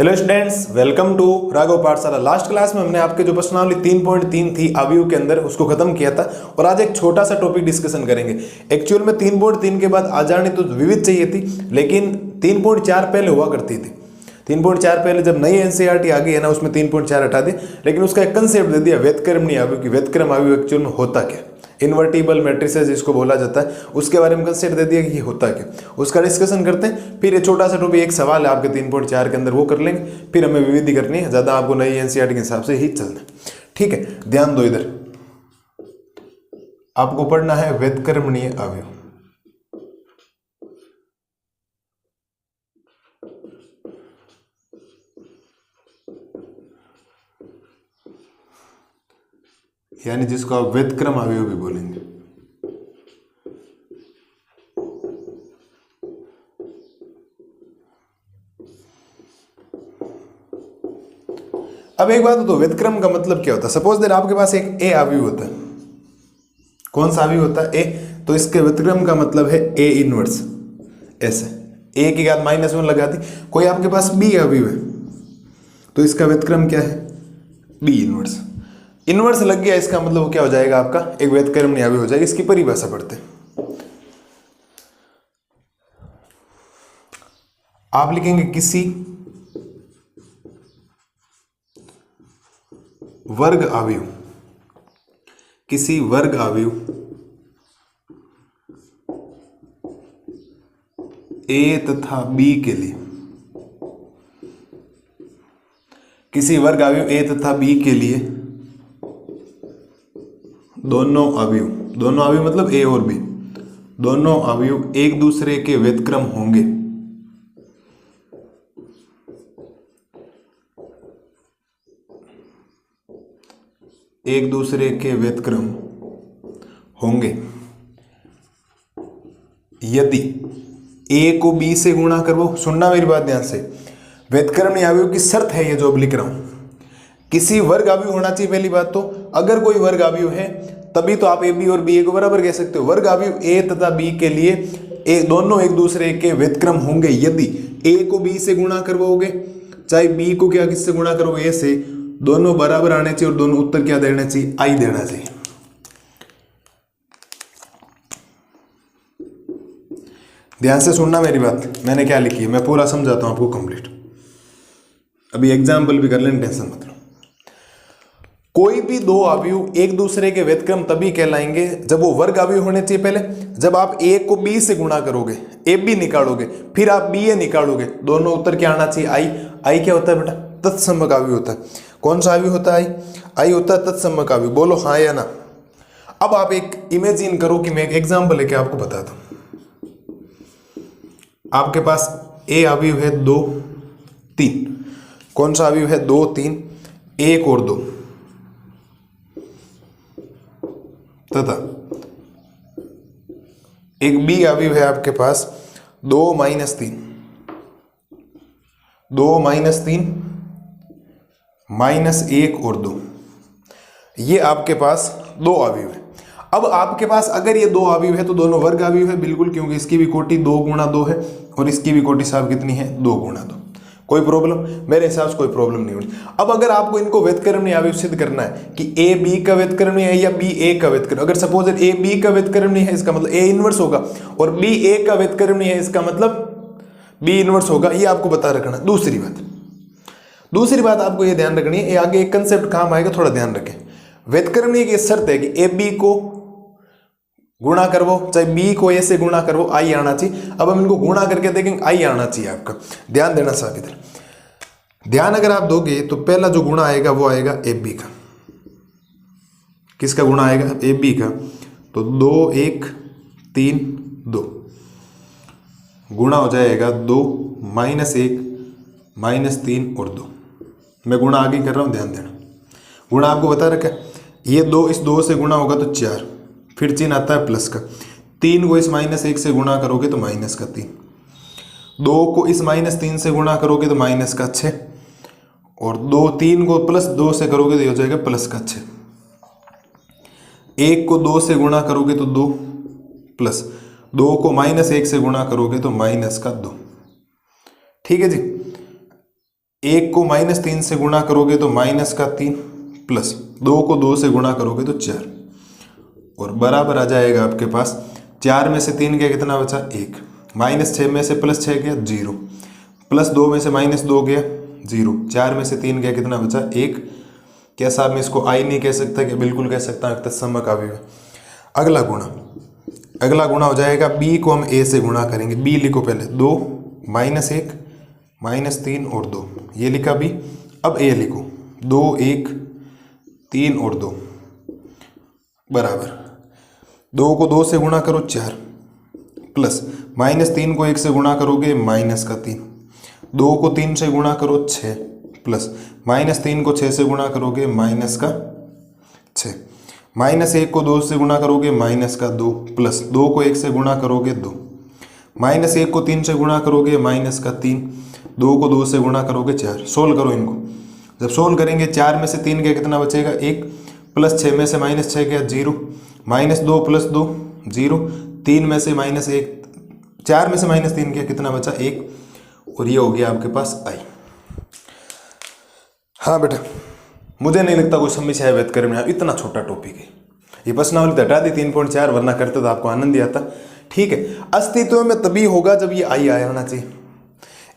Hello students, welcome to Raghav Pathshala. Last class में हमने आपके जो प्रश्नावली 3.3 थी अवयव के अंदर उसको खत्म किया था और आज एक छोटा सा टॉपिक डिस्कशन करेंगे। एक्चुअल में 3.3 के बाद आजानी तो विविध चाहिए थी, लेकिन 3.4 पहले हुआ करती थी। 3.4 पहले जब नई एनसीईआरटी आ गई है ना, उसमें 3.4 हटा दी, लेकिन उसका एक कंसेप्ट दे दिया व्यतक्रमणीय अवयव की। व्यतक्रम अवयव एक्चुअल में होता क्या, इन्वर्टिबल मैट्रिसेस जिसको बोला जाता है, उसके बारे में कंसेप्ट दे दिया कि ये होता क्या, उसका डिस्कशन करते हैं। फिर ये छोटा सा टॉपिक एक सवाल है आपके 3.4 के अंदर, वो कर लेंगे। फिर हमें विविधि करनी है, ज़्यादा आपको नई एनसीईआरटी के हिसाब से ही चलना है, ठीक है। ध्यान दो, इधर आपको पढ़ना है व्यतक्रमणीय अवयव। यानी जिसको आप व्यतक्रम अवयव भी बोलेंगे। अब एक बात तो व्यतक्रम का मतलब क्या होता है। सपोज देर आपके पास एक ए अवयव होता है। कौन सा अवयव होता है? ए। तो इसके व्यतक्रम का मतलब है ए इनवर्स। ऐसे ए की घात -1 लगा दी। कोई आपके पास बी अवयव है तो इसका व्यतक्रम क्या है? B inverse. इनवर्स लग गया, इसका मतलब वो क्या हो जाएगा? आपका एक व्यतक्रमणीय अवयव हो जाएगा। इसकी परिभाषा पढ़ते हैं। आप लिखेंगे किसी वर्ग अवयव, किसी वर्ग अवयव ए तथा बी के लिए, किसी वर्ग अवयव ए तथा बी के लिए दोनों अवयव मतलब ए और बी, दोनों अवयव एक दूसरे के व्यतक्रम होंगे। एक दूसरे के व्यतक्रम होंगे यदि ए को बी से गुणा करो। सुनना मेरी बात ध्यान से, व्यतक्रमणीय अवयव की शर्त है ये जो अब लिख रहा हूं। किसी वर्ग अवयव होना चाहिए पहली बात तो। अगर कोई वर्ग अवयव है तभी तो आप ए बी और बी ए को बराबर कह सकते हो। वर्ग अवयव ए तथा बी के लिए दोनों एक दूसरे के व्यतक्रम होंगे यदि ए को बी से गुणा करवाओगे, चाहे बी को क्या किससे गुणा करोगे? ए से। दोनों बराबर आने चाहिए और दोनों उत्तर क्या देना चाहिए? आई देना चाहिए। ध्यान से सुनना मेरी बात, मैंने क्या लिखी है मैं पूरा समझाता हूं आपको कंप्लीट। अभी एग्जाम्पल भी कर लेना, टेंशन मत लो। कोई भी दो अवयव एक दूसरे के व्यतक्रम तभी कहलाएंगे जब वो वर्ग अवयव होने चाहिए पहले। जब आप ए को बी से गुणा करोगे, ए बी निकालोगे, फिर आप बी ए निकालोगे, दोनों उत्तर क्या आना चाहिए? आई। आई क्या होता है बेटा? तत्समक अवयव होता है। कौन सा अवयव होता है? आई। आई होता है तत्समक अवयव। बोलो हाँ या ना। अब आप एक इमेजिन करो कि मैं एक एग्जाम्पल लेके आपको बताता हूं। आपके पास ए अवयव है 2, 3। कौन सा अवयव है? 2, 3, 1 और 2 तथा एक बी अवयव है आपके पास 2 - 3, 2 - 3 -1 और 2। ये आपके पास दो अवयव है। अब आपके पास अगर ये दो अवयव है तो दोनों वर्ग अवयव है बिल्कुल, क्योंकि इसकी भी कोटि 2 × 2 है और इसकी भी कोटि साहब कितनी है? 2 × 2। कोई प्रॉब्लम? मेरे हिसाब से कोई प्रॉब्लम नहीं होनी। अब अगर आपको इनको व्यतक्रमणीय अवयव सिद्ध करना है कि ए बी का व्यतक्रमणीय है या बी ए का व्यतक्रमणीय, अगर सपोज ए बी का व्यतक्रमणीय है इसका मतलब ए इनवर्स होगा, और बी ए का व्यतक्रमणीय है इसका मतलब बी इनवर्स होगा। ये आपको बता रखना। दूसरी बात आपको ये ध्यान रखनी है, ये आगे एक कंसेप्ट काम आएगा, थोड़ा ध्यान रखें। व्यतक्रमणीय की शर्त है कि ए बी को गुणा करवो, चाहे बी को ए से गुणा करवो, आई आना चाहिए। अब हम इनको गुणा करके देखेंगे, आई आना चाहिए आपका। ध्यान देना साहब इधर। ध्यान अगर आप दोगे तो पहला जो गुणा आएगा वो आएगा ए बी का। किसका गुणा आएगा? ए बी का। तो 2, 1, 3, 2 गुणा हो जाएगा 2 -1 -3 और 2। मैं गुणा आगे कर रहा हूं, ध्यान देना। गुणा आपको बता रखा है, ये 2 इस 2 से गुणा होगा तो 4, फिर चिन्ह आता है प्लस का। 3 को इस -1 से गुणा करोगे तो -3, 2 को इस -3 से गुणा करोगे तो -6, और 3 को +2 से करोगे तो ये हो जाएगा +6। 1 को 2 से गुणा करोगे तो 2 प्लस 2 को -1 से गुणा करोगे तो -2। ठीक है जी। 1 को -3 से गुणा करोगे तो -3 प्लस 2 को 2 से गुणा करोगे तो 4 और बराबर आ जाएगा आपके पास 4 में से 3 गया कितना बचा 1, -6 में से +6 गया 0, +2 में से -2 गया 0, 4 में से 3 गया कितना बचा 1। कैसा मैं इसको आई नहीं कह सकता कि बिल्कुल कह सकता हूँ तत्समक अवयव। अगला गुणा हो जाएगा b को हम a से गुणा करेंगे। b लिखो पहले 2 -1 -3 और 2 ये लिखा b। अब a लिखो 2 1 3 और 2 बराबर 2 को 2 से गुणा करो 4 प्लस -3 को 1 से गुणा करोगे -3, 2 को 3 से गुणा करो 6 प्लस -3 को 6 से गुणा करोगे -6, -1 को 2 से गुणा करोगे -2 प्लस 2 को 1 से गुणा करोगे 2, -1 को 3 से गुणा करोगे -3, 2 को 2 से गुणा करोगे 4। सोल्व करो इनको। जब सोल्व करेंगे 4 में से 3 गया कितना बचेगा 1, प्लस 6 में से -6 गया 0, -2 प्लस 2 0, 3 में से -1, 4 में से -3 गया कितना बचा 1 और ये हो गया आपके पास आई। हाँ बेटा, मुझे नहीं लगता कोई समस्या है व्यक्त करने में। इतना छोटा टॉपिक है ये, प्रश्नावली हटा दी 3.4 वरना करते तो आपको आनंद ही आता। ठीक है, अस्तित्व में तभी होगा जब ये आई आया होना चाहिए।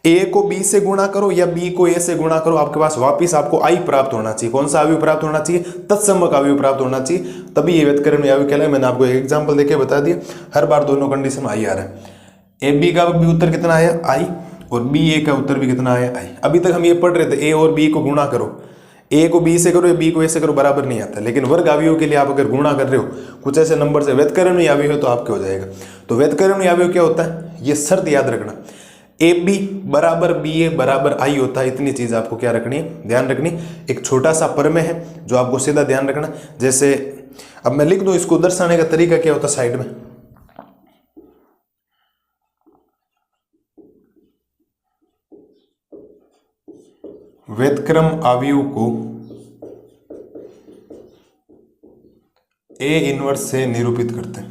a को b से गुणा करो या b को a से गुणा करो, आपके पास वापिस आपको i प्राप्त होना चाहिए। कौन सा अवयव प्राप्त होना चाहिए? तत्समक अवयव प्राप्त होना चाहिए, तभी ये व्यक्तकरण अवयव कहलाए। मैंने आपको एक एग्जांपल देके बता दिया, हर बार दोनों कंडीशन आई आ रहा है। ab का भी उत्तर कितना आया i और ba का उत्तर भी कितना आया i। अभी तक हम ये पढ़ रहे थे a और b को गुणा करो, a को b से करो या b को a से करो, बराबर नहीं आता। लेकिन वर्ग अवयव के लिए आप अगर गुणा कर रहे हो कुछ ऐसे नंबर से, व्यक्तकरण अवयव तो आपके हो जाएगा। तो व्यक्तकरण अवयव क्या होता है, ये शर्त याद रखना, AB बराबर BA बराबर I होता है। इतनी चीज आपको क्या रखनी है, ध्यान रखनी। एक छोटा सा प्रमेय है जो आपको सीधा ध्यान रखना। जैसे अब मैं लिख दूं, इसको दर्शाने का तरीका क्या होता है, साइड में व्यतक्रम अवयव को A इनवर्स से निरूपित करते हैं।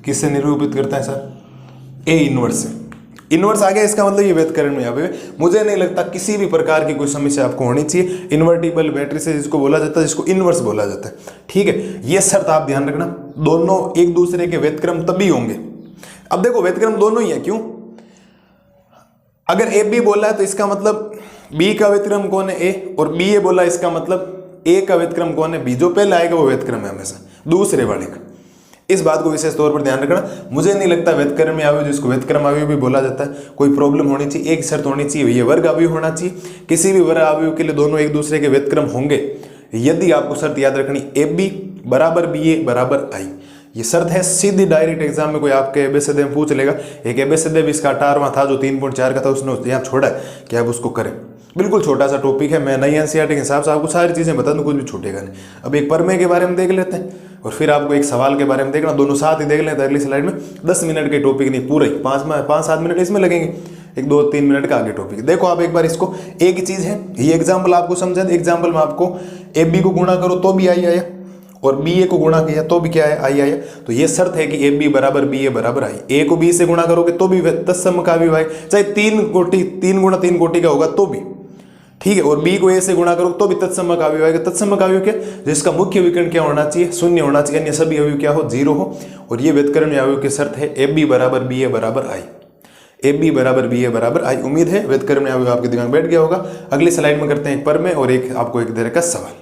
किससे निरूपित करता है सर? A इनवर्स से। इनवर्स आ गया, इसका मतलब ये व्यतकरण में अवयव। मुझे नहीं लगता किसी भी प्रकार की कोई समस्या आपको होनी चाहिए। इन्वर्टिबल मैट्रिसेस जिसको बोला जाता है, जिसको इनवर्स बोला जाता है। ठीक है, ये शर्त आप ध्यान रखना, दोनों एक दूसरे के व्यतक्रम तभी होंगे। अब देखो व्यतक्रम दोनों ही है, क्यों? अगर AB बोला है तो इसका मतलब B का व्यतक्रम कौन है? A, और BA बोला इसका मतलब A का व्यतक्रम कौन है? B। जो पहले आएगा वो व्यतक्रम है हमेशा दूसरे वाले का। इस बात को विशेष तौर पर ध्यान रखना। मुझे नहीं लगता व्यतकरण में अवयव, जिसको व्यतक्रम अवयव भी बोला जाता है, कोई प्रॉब्लम होनी चाहिए। एक शर्त होनी चाहिए, ये वर्ग अवयव होना चाहिए। किसी भी वर्ग अवयव के लिए दोनों एक दूसरे के व्यतक्रम होंगे। यदि आपको शर्त याद रखनी, AB बराबर BA बराबर I, ये शर्त है। सीधी डायरेक्ट एग्जाम में कोई आपके एबीसीडी में पूछ लेगा। एक एबीसीडी भी इसका 18वां था जो 3.4 का था, उसने यहाँ छोड़ा है कि आप उसको करें। बिल्कुल छोटा सा टॉपिक है, मैं नई एनसीईआरटी के हिसाब से आपको सारी चीजें बता दूं, कुछ भी छूटेगा नहीं। अब एक प्रमेय के बारे में देख लेते हैं और फिर आपको एक सवाल के बारे में देखना, दोनों साथ ही देख लेते हैं। अगली स्लाइड में 10 मिनट के टॉपिक नहीं, पूरे 5-7 मिनट इसमें लगेंगे, 1-2-3 मिनट का आगे टॉपिक। देखो आप एक बार इसको, एक ही चीज है, ये एग्जाम्पल आपको समझा। एग्जाम्पल में आपको AB को गुणा करो तो भी आई आया और BA को गुणा किया तो भी क्या है, आई आया। तो ये शर्त है कि AB बराबर BA बराबर आई। A को B से गुणा करोगे तो भी तत्सम का भी भाई, चाहे 3 गुणा 3 कोटि का होगा तो भी ठीक है। और B को A से गुणा करो तो भी तत्सम का अवयव आएगा। तत्सम का अवयव क्या, जिसका मुख्य विकर्ण क्या होना चाहिए, 0 होना चाहिए, अन्य सभी अवयव क्या हो, 0 हो। और ये व्यतकरण अवयव की शर्त है AB बराबर BA बराबर I। AB बराबर BA बराबर I। उम्मीद है व्यतकरण अवयव आपके दिमाग में बैठ गया होगा। अगली स्लाइड में करते हैं एक प्रमेय और एक आपको एक तरह का सवाल।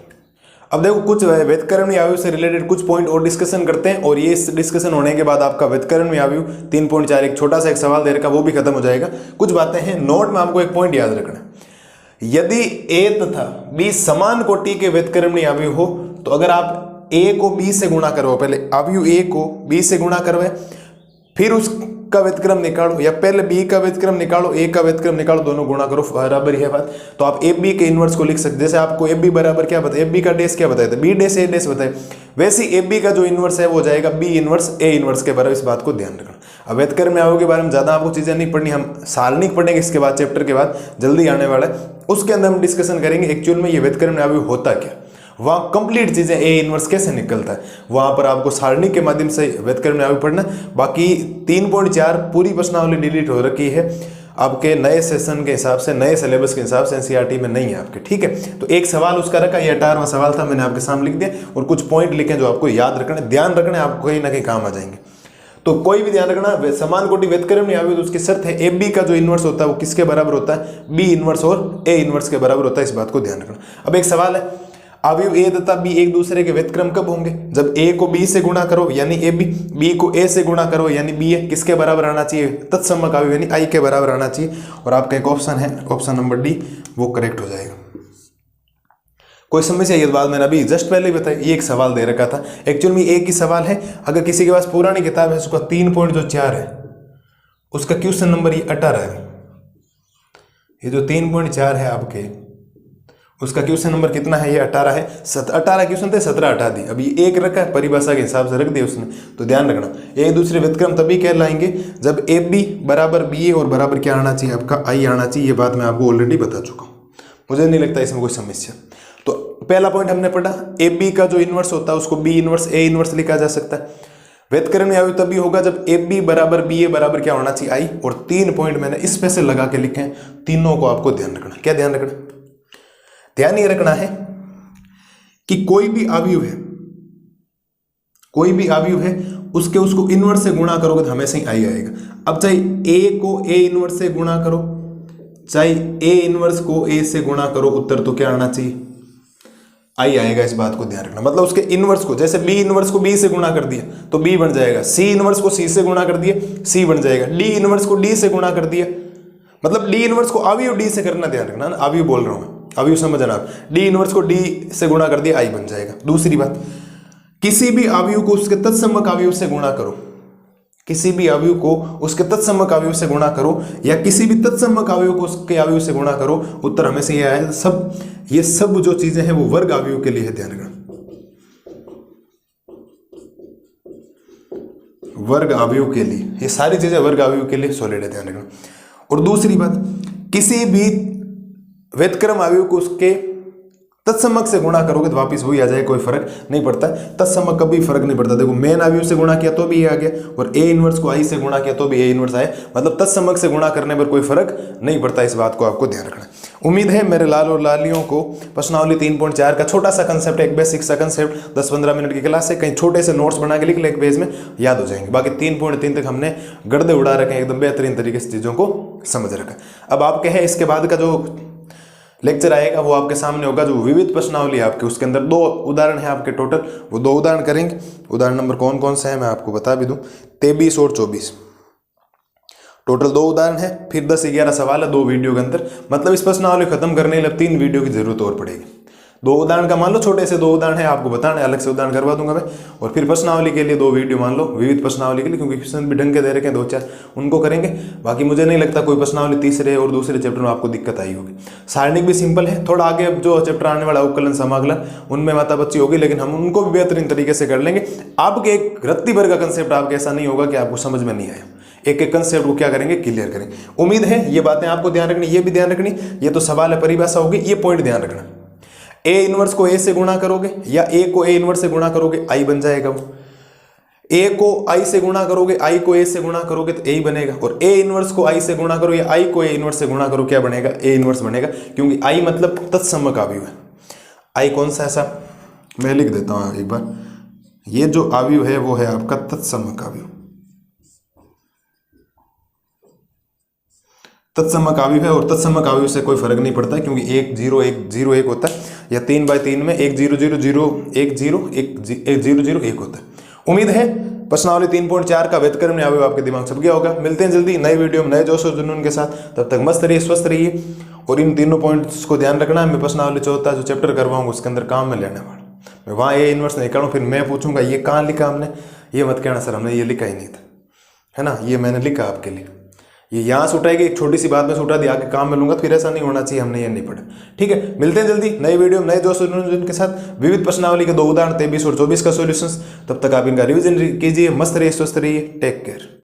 अब देखो कुछ व्यतकरण अवयव से रिलेटेड कुछ पॉइंट और डिस्कशन करते हैं और ये डिस्कशन होने के बाद आपका व्यतकरण अवयव 3.4 एक छोटा सा एक सवाल दे रखा, वो भी खत्म हो जाएगा। कुछ बातें हैं नोट में, आपको एक पॉइंट याद रखना, यदि A तथा B समान कोटि के व्यतकरण अवयव हो तो अगर आप A को B से गुणा करो, पहले अवयव A को B से गुणा करवाए फिर उसका व्यतक्रम निकालो, या पहले B का व्यतक्रम निकालो A का व्यतक्रम निकालो, दोनों गुणा करो, बराबर है बात। तो आप AB के इनवर्स को लिख सकते, जैसे आपको AB बराबर क्या बताया, AB का डेस क्या बताया था, B डेस A डेस बताया, वैसे AB का जो इनवर्स है वो जाएगा B इनवर्स A इनवर्स के बराबर। इस बात को ध्यान रखना। अब व्यतकरण अवयव के बारे में ज्यादा आपको चीजें नहीं पढ़नी, हम सारणिक पढ़ेंगे इसके बाद, चैप्टर के बाद जल्दी आने वाला है, उसके अंदर हम डिस्कशन करेंगे एक्चुअल में ये व्यतकरण अवयव होता क्या वहाँ कंप्लीट चीजें ए इनवर्स कैसे निकलता है वहां पर आपको सारणी के माध्यम से व्युत्क्रम में आगे पढ़ना। बाकी 3.4 पूरी प्रश्नावली डिलीट हो रखी है आपके नए सेशन के हिसाब से, नए सिलेबस के हिसाब से एनसीईआरटी में नहीं है आपके, ठीक है। तो एक सवाल उसका रखा, ये 18वां सवाल था, मैंने आपके सामने लिख दिया और कुछ पॉइंट लिखे जो आपको याद रखने, ध्यान रखने, आपको कहीं ना कहीं काम आ जाएंगे। तो कोई भी ध्यान रखना, समान कोटि व्युत्क्रम नहीं आवे तो उसकी शर्त है ए बी का जो इनवर्स होता है वो किसके बराबर होता है, बी इनवर्स और ए इनवर्स के बराबर होता है, इस बात को ध्यान रखना। अब एक सवाल है, अवयव ए तथा बी एक दूसरे के व्युत्क्रम कब होंगे, जब ए को बी से गुणा करो यानी ए बी को ए से गुणा करो यानी बी ए, किसके बराबर आना चाहिए, तत्समक अवयव यानी आई के बराबर आना चाहिए। और आपका एक ऑप्शन है, ऑप्शन नंबर डी, वो करेक्ट हो जाएगा। कोई समस्या, ये बात मैंने अभी जस्ट पहले ही बताई, ये एक सवाल दे रखा था, एक्चुअल में एक ही सवाल है। अगर किसी के पास पुरानी किताब है उसका 3.4 है, उसका क्वेश्चन नंबर ये 18 है। ये जो 3.4 है आपके, उसका क्वेश्चन नंबर कितना है, ये 18 है। 18 क्वेश्चन थे, 17 हटा दी, अभी एक रखा है, परिभाषा के हिसाब से रख दिया उसने। तो ध्यान रखना, एक दूसरे व्युत्क्रम तभी कहलाएंगे जब ए बी बराबर बी ए और बराबर क्या आना चाहिए, आपका आई आना चाहिए। ये बात मैं आपको ऑलरेडी बता चुका हूँ, मुझे नहीं लगता इसमें कोई समस्या। तो पहला पॉइंट हमने पढ़ा, ए बी का जो इनवर्स होता है उसको बी इनवर्स ए इनवर्स लिखा जा सकता है। व्युत्क्रम में अवयव तभी होगा जब ए बी बराबर बी ए बराबर क्या होना चाहिए, आई। और 3 पॉइंट मैंने इस पे से लगा के लिखे हैं, तीनों को आपको ध्यान रखना। क्या ध्यान रखना, ध्यान ये रखना है कि कोई भी अवयव है, कोई भी अवयव है उसको इनवर्स से गुणा करोगे तो हमेशा ही आई आएगा। अब चाहे ए को ए इनवर्स से गुणा करो, चाहे ए इनवर्स को ए से गुणा करो, उत्तर तो क्या आना चाहिए, आई आएगा। इस बात को ध्यान रखना, मतलब उसके इनवर्स को, जैसे बी इनवर्स को बी से गुणा कर दिया तो बी बन जाएगा, सी इनवर्स को सी से गुणा कर दिया सी बन जाएगा, डी इनवर्स को डी से गुणा कर दिया, मतलब डी इनवर्स को अवयव डी से करना, ध्यान रखना ना, अवयव बोल रहा हूं, अवयव समझना आप, डी इनवर्स को डी से गुणा कर दिया, आई बन जाएगा। दूसरी बात, किसी भी अवयव को उसके तत्समक अवयव से गुणा करो, किसी भी अवयव को उसके तत्समक अवयव से गुणा करो या किसी भी तत्समक अवयव को उसके अवयव से गुणा करो, उत्तर हमेशा ये आए। सब ये सब जो चीजें हैं वो वर्ग अवयव के लिए है, ध्यान रखना, वर्ग अवयव के लिए, ये सारी चीजें वर्ग अवयव के लिए सॉलिड है, ध्यान रखना। और दूसरी बात, किसी भी व्युत्क्रम अवयव को उसके तत्समक से गुणा करोगे तो वापिस वही आ जाए, कोई फर्क नहीं पड़ता। तत्समक कभी फर्क नहीं पड़ता। देखो मेन अवयव से गुणा किया तो भी ये आ गया और ए इनवर्स को आई से गुणा किया तो भी ए इनवर्स आए, मतलब तत्समक से गुणा करने पर कोई फर्क नहीं पड़ता। इस बात को आपको ध्यान रखना। उम्मीद है मेरे लाल और लालियों को प्रश्नावली 3.4 का छोटा सा कंसेप्ट, एक बेसिक सा कंसेप्ट 10-15 मिनट की क्लास है, कहीं छोटे से नोट्स बना के लिख ले एक पेज में, याद हो जाएंगे। बाकी 3.3 तक हमने गर्दे उड़ा रखे हैं, एकदम बेहतरीन तरीके से चीज़ों को समझ रखा। अब आपके है इसके बाद का जो लेक्चर आएगा वो आपके सामने होगा, जो विविध प्रश्नावली है आपके, उसके अंदर 2 उदाहरण है आपके टोटल, वो 2 उदाहरण करेंगे। उदाहरण नंबर कौन कौन से हैं मैं आपको बता भी दूं, 23 और 24, टोटल 2 उदाहरण है। फिर 10-11 सवाल है 2 वीडियो के अंदर, मतलब इस प्रश्नावली खत्म करने के लिए 3 वीडियो की जरूरत और पड़ेगी। 2 उदाहरण का मान लो, छोटे से 2 उदाहरण है, आपको बताना है, अलग से उदाहरण करवा दूंगा मैं। और फिर प्रश्नावली के लिए 2 वीडियो मान लो, विविध प्रश्नावली के लिए, क्योंकि क्वेश्चन भी ढंग के दे रखे हैं 2-4, उनको करेंगे। बाकी मुझे नहीं लगता कोई प्रश्नावली तीसरे और दूसरे चैप्टर में आपको दिक्कत आई होगी। सारणिक भी सिंपल है, थोड़ा आगे अब जो चैप्टर आने वाला अवकलन समाकलन उनमें माता बच्ची होगी, लेकिन हम उनको भी बेहतरीन तरीके से कर लेंगे। आपके एक रत्ती भर का कंसेप्ट आपके ऐसा नहीं होगा कि आपको समझ में नहीं आया, एक एक कंसेप्ट को क्या करेंगे, क्लियर करेंगे। उम्मीद है ये बातें आपको ध्यान रखनी, ये भी ध्यान रखनी, ये तो सवाल है, परिभाषा होगी, ये पॉइंट ध्यान रखना। ए इनवर्स को ए से गुणा करोगे या ए को ए इनवर्स से गुणा करोगे, आई बन जाएगा वो। ए को आई से गुणा करोगे, आई को ए से गुणा करोगे तो ए ही बनेगा। और ए इनवर्स को आई से गुणा करो या आई को ए इनवर्स से गुणा करो, क्या बनेगा, ए इनवर्स बनेगा, क्योंकि आई मतलब तत्समक अवयव है। आई कौन सा, ऐसा मैं लिख देता हूं एक बार, ये जो अवयव है वो है आपका तत्समक अवयव। तत्समक अवयव है और तत्समक अवयव से कोई फर्क नहीं पड़ता, क्योंकि 1 0 1 0 1 होता है, या 3/3 में 1 0 0 0 1 0 1 0 0 1 होता है। उम्मीद है प्रश्नावली 3.4 का व्युत्क्रम अवयव आपके दिमाग छप गया होगा। मिलते हैं जल्दी नए वीडियो में नए जोश और जुनून के साथ, तब तक मस्त रहिए, स्वस्थ रहिए। और इन तीनों पॉइंट्स को ध्यान रखना, मैं प्रश्नावली 14 जो चैप्टर करवाऊंगा उसके अंदर काम में लेने वाला, मैं वहाँ ए इनवर्स नहीं करूँ, फिर मैं पूछूंगा ये कहाँ लिखा हमने, ये मत कहना सर हमने ये लिखा ही नहीं था, है ना, ये मैंने लिखा आपके लिए, ये यहाँ से उठाएगी, एक छोटी सी बात में से उठा दी, आगे काम में लूंगा, फिर ऐसा नहीं होना चाहिए, हमने ये नहीं पढ़ा। ठीक है, मिलते हैं जल्दी नए वीडियो में नए दोस्तों के साथ, विविध प्रश्नावली के 2 उदाहरण 23 और 24 का सॉल्यूशंस। तब तक आप इनका रिवीजन कीजिए, मस्त रहिए, स्वस्थ रहिए, टेक केयर।